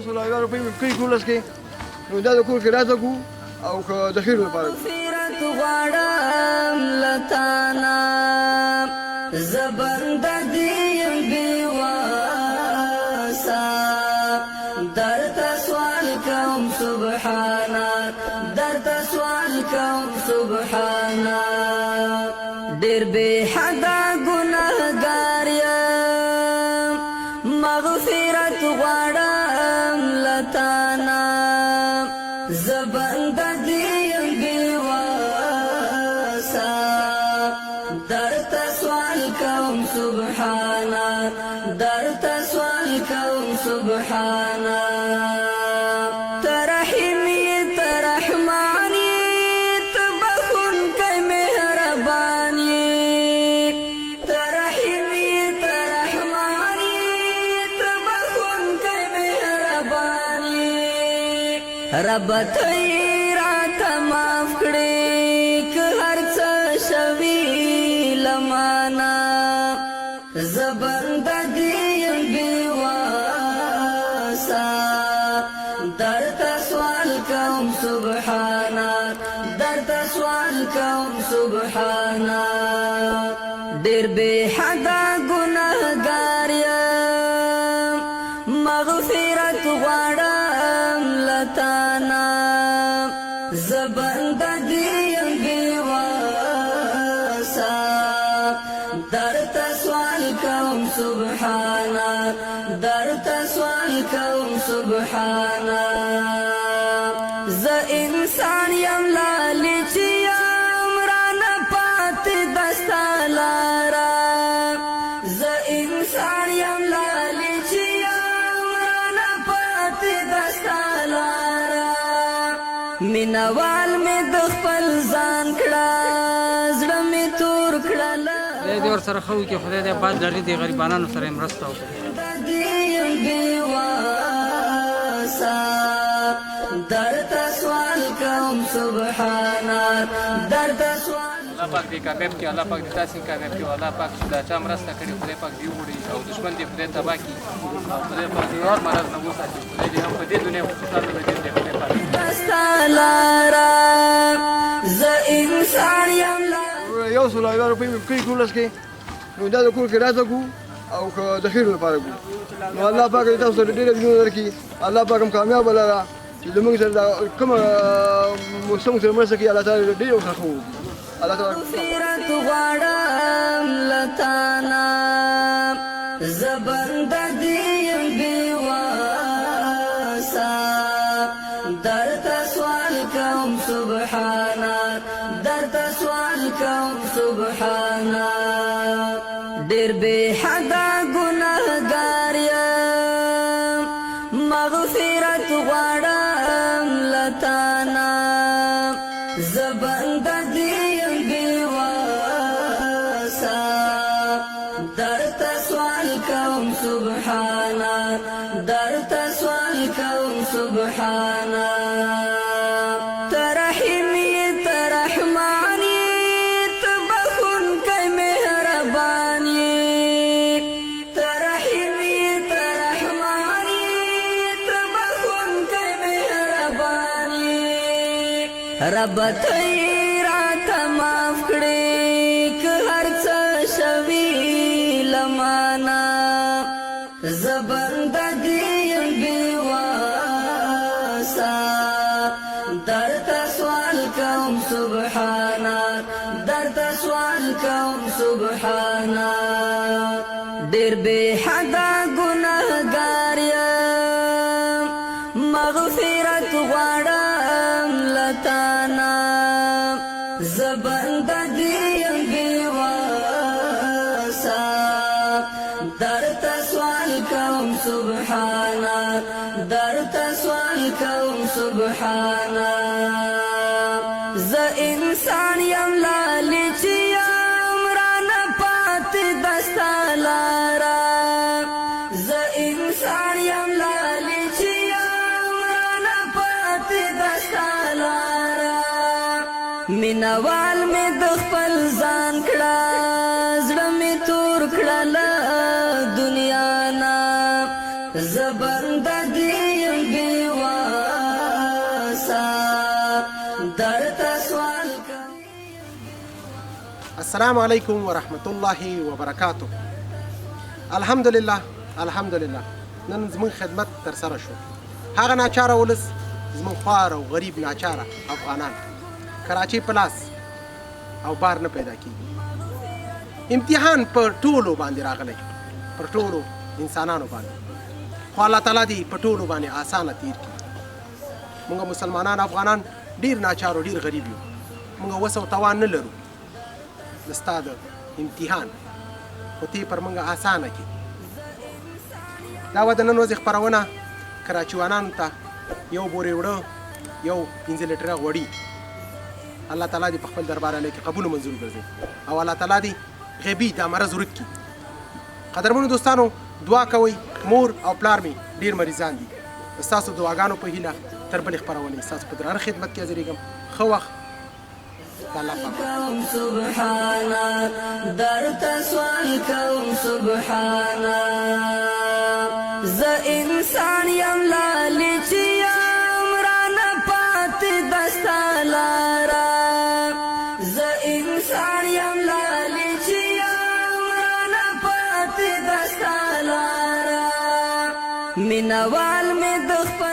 100,000 روپۍ ورکوي کورلس کې، نو دا د کور کرایه ته کوو او که د خیر لپاره مغفرت غواړم له تانه زه بنده دې یم بېواسه درته سوال کوم سبحانه درته سوال کوم سبحانه ډېر بې حده ګنهګار یم مغفرت غواړم له تانه زه بنده دې یم بېواسه درته سوال کوم سبحانه درته سوال کوم سبحانه ته رحیم یې ته رحمان یې ته بخښونکی مهربان یې ته رحیم یې ته رحمان یې ته بخښونکی مهربان یې رب ته یې راته معاف کړې که هر څه شوي له مانه زه بنده دې یم بېواسه درته سوال کوم سبحانه درته سوال کوم سبحانه ډېر بې حده ګنهګار یم مغفرت غواړم له تانه زه بنده دې یم بېواسه درته سوال کوم سبحانه درته سوال کوم سبحانه زه انسان یم لالچ یم رانه پاتې ده ستا لاره زه انسان یم لالچ یم رانه پاتې ده ستا لاره مینوال مې د خپل ځان کړه زړه مې تور کړله خدای دې ورسره ښه وکړي خدای دې آباد لري د غریبانو سره یې مرسته وکړي درته سوال کوم سبحانه درته سوال الله پاک دې کامیاب کړي الله پاک دې تاسې کامیاب کړي الله پاک چې دا چا مرسته کړي خدای پاک دې وګوري او دښمن دې خدای تباه کړي او خدای پاک دې هر مرض نه وساتي خدای دې هم په دې دنیا کې خوشحاله وي دې خدای پاک ستا لاره زه انسان یم 100,000 روپۍ ورکوي کورلس کې، نو دا د کور کرایه ته کوو او که د خیر لپاره کوو، نو الله پاک دې تاسو ته ډېره اجرونه درکړي، الله پاک هم کامیابه لره چې زموږ سره دا کومه موږ سره مرسته کوي الله تعالی ډېر ورته ښه وکړي الله تعالی مغفرت غواړم له تانه زه بنده دې یم بېواسه درته سوال کوم سبحانه درته سوال کوم سبحانه ډېر بې حده ګنهګار یم مغفرت غواړم له تانه زه بنده دې یم بېواسه درته سوال کوم سبحانه درته سوال کوم سبحانه ته رحیم یې ته رحمان یې ته بخښونکی مهربان یې ته رحیم یې ته رحمان یې ته بخښونکی مهربان یې رب ته یې راته معاف کړې که هر څه شوي له مانه زه بنده دې یم بېواسه درته سوال کوم سبحانه درته سوال کوم سبحانه ډېر بې حده ګنهګار یم مغفرت غواړم له تانه زه بنده دې یم بېواسه درته سوال کوم سبحانه درته سوال کوم سبحانه زه انسان یم لالچ یم رانه پاتې ده ستا لاره زه انسان یم لالچ یم رانه پاتې ده ستا لاره مینوال مې د خپل ځان کړه زړه مې تور کړله دنیا نه زه بنده دې یم بیواسا درته سوال کوم. السلام علیکم ورحمت الله وبرکاتو. الحمدلله نن زموږ خدمت تر سره شو. هغه ناچاره ولس زموږ خوار او غریب ناچاره افغانان کراچۍ په لاس او بار نه پیدا کیږي. امتحان په ټولو باندې راغلی، پر ټولو انسانانو باندې، خو الله تعالی دې په ټولو باندې آسانه تیر کړي. موږ مسلمانان افغانان ډیر ناچار او ډیر غریب یو. موږ وس او توان نه لرو د ستا د امتحان خو ته پر موږ آسانه کړي. دا وه د نن ورځې خپرونه کراچیوانانو ته یو بورې وړه یو 5 لیټره غوړي. الله تعالی دې په خپل دربار علیه کې قبول منظور ګرځي او الله تعالی دې غیبي دا مرض ورک کړي. قدرمنو دوستانو دعا کوئ. مور او پلار مې ډېر مریضان دي. ستاسو دعاګانو په هیله تر بلې خپرونې ستاسو په درانه خدمت کې حاضرېږم. ښه وخت د الله پاک. کوم سبحانا درته سوال کوم سبحانا زه انسان یم لالې چې یم رانه پاتې دستا لاره زه انسان یم لالې چې یم رانه پاتې دستا لاره مینوال مې د خپل